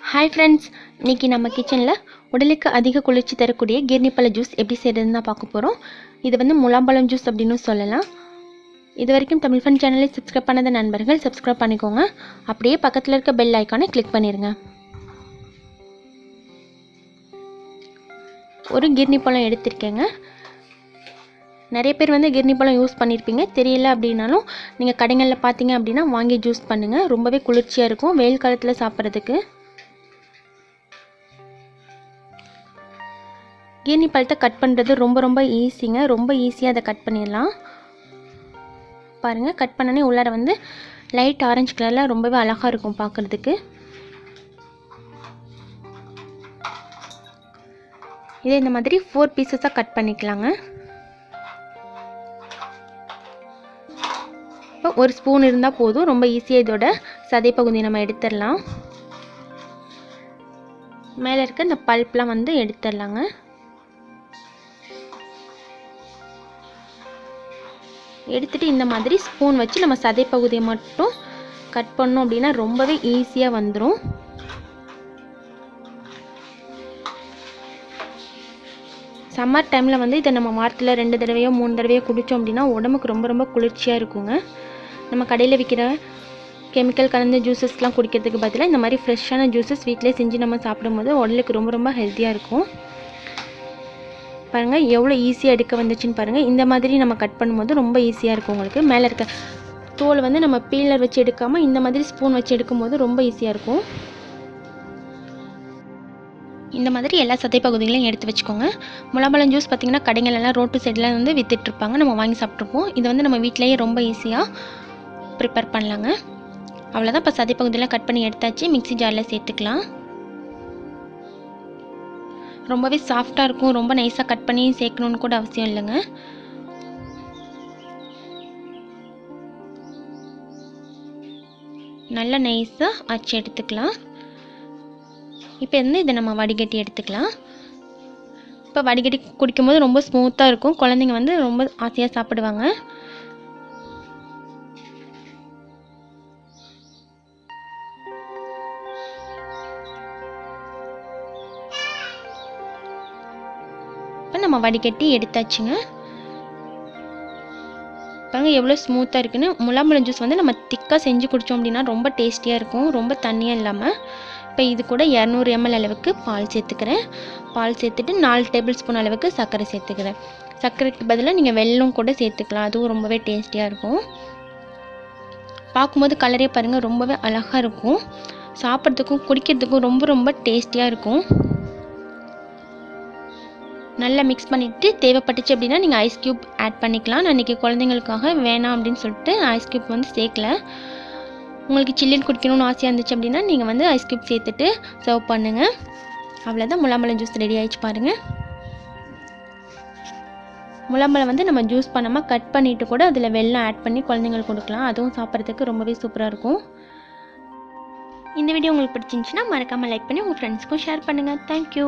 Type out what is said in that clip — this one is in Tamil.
ஹாய் ஃப்ரெண்ட்ஸ், இன்றைக்கி நம்ம கிச்சனில் உடலுக்கு அதிக குளிர்ச்சி தரக்கூடிய கிர்னி பழ ஜூஸ் எப்படி செய்கிறதுன்னு தான் பார்க்க போகிறோம். இது வந்து முலாம்பழம் ஜூஸ் அப்படின்னு சொல்லலாம். இது வரைக்கும் தமிழ் ஃபன் சேனலை சப்ஸ்கிரைப் பண்ணாத நண்பர்கள் சப்ஸ்கிரைப் பண்ணிக்கோங்க. அப்படியே பக்கத்தில் இருக்க பெல் ஐக்கானை கிளிக் பண்ணிடுங்க. ஒரு கிர்னி பழம் எடுத்திருக்கேங்க. நிறைய பேர் வந்து கிர்னி பழம் யூஸ் பண்ணியிருப்பீங்க. தெரியல அப்படின்னாலும் நீங்கள் கடைகளில் பார்த்தீங்க அப்படின்னா வாங்கி ஜூஸ் பண்ணுங்கள். ரொம்பவே குளிர்ச்சியாக இருக்கும் வெயில் காலத்தில் சாப்பிட்றதுக்கு. கிர்னி பழத்தை கட் பண்ணுறது ரொம்ப ஈஸிங்க. ரொம்ப ஈஸியாக அதை கட் பண்ணிடலாம். பாருங்கள், கட் பண்ணனே உள்ளார வந்து லைட் ஆரஞ்சு கலரில் ரொம்பவே அழகாக இருக்கும் பார்க்குறதுக்கு. இதே இந்த மாதிரி 4 பீசஸாக கட் பண்ணிக்கலாங்க. இப்போ ஒரு ஸ்பூன் இருந்தால் போதும். ரொம்ப ஈஸியாக இதோட சதை பகுதி நம்ம எடுத்துடலாம். மேலே இருக்க இந்த பல்ப்லாம் வந்து எடுத்துடலாங்க. எடுத்துகிட்டு இந்த மாதிரி ஸ்பூன் வச்சு நம்ம சதை பகுதியை மட்டும் கட் பண்ணோம் அப்படின்னா ரொம்பவே ஈஸியாக வந்துடும். சம்மர் டைமில் வந்து இதை நம்ம வாரத்தில் 2 தடவையோ 3 தடவையோ குடித்தோம் அப்படின்னா உடம்புக்கு ரொம்ப குளிர்ச்சியாக இருக்குங்க. நம்ம கடையில் விற்கிற கெமிக்கல் கலந்த ஜூஸஸ்லாம் குடிக்கிறதுக்கு பதிலாக இந்த மாதிரி ஃப்ரெஷ்ஷான ஜூஸஸ் வீட்டிலே செஞ்சு நம்ம சாப்பிடும்போது உடலுக்கு ரொம்ப ஹெல்த்தியாக இருக்கும். பாருங்கள் எவ்வளோ ஈஸியாக எடுக்க வந்துச்சுன்னு பாருங்கள். இந்த மாதிரி நம்ம கட் பண்ணும்போது ரொம்ப ஈஸியாக இருக்கும் உங்களுக்கு. மேலே இருக்க தோல் வந்து நம்ம பீலர் வச்சு எடுக்காமல் இந்த மாதிரி ஸ்பூன் வச்சு எடுக்கும்போது ரொம்ப ஈஸியாக இருக்கும். இந்த மாதிரி எல்லா சதை பகுதிகளையும் எடுத்து வச்சுக்கோங்க. முலாம்பழம் ஜூஸ் பார்த்திங்கன்னா கடைகளெல்லாம் ரோட்டு சைடெலாம் வந்து விற்றுட்ருப்பாங்க. நம்ம வாங்கி சாப்பிட்ருப்போம். இது வந்து நம்ம வீட்டிலேயே ரொம்ப ஈஸியாக ப்ரிப்பேர் பண்ணலாங்க. அவ்வளோதான். இப்போ சதை பகுதியெலாம் கட் பண்ணி எடுத்தாச்சு. மிக்ஸி ஜாரில் சேர்த்துக்கலாம். ரொம்பவே சாஃப்டாக இருக்கும். ரொம்ப நைஸாக கட் பண்ணி சேர்க்கணுன்னு கூட அவசியம் இல்லைங்க. நல்லா நைஸாக அரைச்சி எடுத்துக்கலாம். இப்போ வந்து இதை நம்ம வடிகட்டி எடுத்துக்கலாம். இப்போ வடிகட்டி குடிக்கும்போது ரொம்ப ஸ்மூத்தாக இருக்கும். குழந்தைங்க வந்து ரொம்ப ஆசையாக சாப்பிடுவாங்க. இப்போ நம்ம வடிகட்டி எடுத்தாச்சுங்க. பாருங்கள் எவ்வளோ ஸ்மூத்தாக இருக்குன்னு. முலாம்பழம் ஜூஸ் வந்து நம்ம திக்காக செஞ்சு குடித்தோம் அப்படின்னா ரொம்ப டேஸ்டியாக இருக்கும். ரொம்ப தண்ணியாக இல்லாமல். இப்போ இது கூட 200 ml அளவுக்கு பால் சேர்த்துக்கிறேன். பால் சேர்த்துட்டு 4 டேபிள் ஸ்பூன் அளவுக்கு சர்க்கரை சேர்த்துக்கிறேன். சர்க்கரைக்கு பதிலாக நீங்கள் வெல்லம் கூட சேர்த்துக்கலாம். அதுவும் ரொம்பவே டேஸ்டியாக இருக்கும். பார்க்கும்போது கலரே பாருங்கள் ரொம்பவே அழகாக இருக்கும். சாப்பிட்றதுக்கும் குடிக்கிறதுக்கும் ரொம்ப டேஸ்டியாக இருக்கும். நல்லா மிக்ஸ் பண்ணிவிட்டு தேவைப்பட்டுச்சு அப்படின்னா நீங்கள் ஐஸ் க்யூப் ஆட் பண்ணிக்கலாம். நான் இன்றைக்கி குழந்தைங்களுக்காக வேணாம் அப்படின்னு சொல்லிட்டு ஐஸ் க்யூப் வந்து சேர்க்கல. உங்களுக்கு சில்லுன்னு குடிக்கணும்னு ஆசையாக இருந்துச்சு அப்படின்னா நீங்கள் வந்து ஐஸ் க்யூப் சேர்த்துட்டு சர்வ் பண்ணுங்கள். அவ்வளோதான், முலாம்பழம் ஜூஸ் ரெடி ஆகிடுச்சு பாருங்கள். முலாம்பழம் வந்து நம்ம ஜூஸ் பண்ணாமல் கட் பண்ணிவிட்டு கூட அதில் வெல்லம் ஆட் பண்ணி குழந்தைங்களுக்கு கொடுக்கலாம். அதுவும் சாப்பிட்றதுக்கு ரொம்பவே சூப்பராக இருக்கும். இந்த வீடியோ உங்களுக்கு பிடிச்சிருந்துச்சுன்னா மறக்காமல் லைக் பண்ணி உங்கள் ஃப்ரெண்ட்ஸ்க்கும் ஷேர் பண்ணுங்கள். தேங்க்யூ.